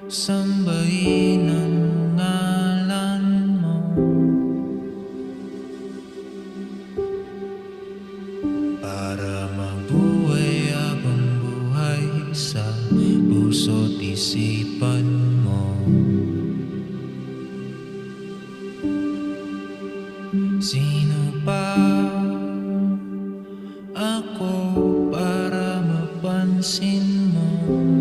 sambahin ang ngalan mo, para mabuhay habang buhay sa puso't isipan mo. Sino pa ako para mapansin mo?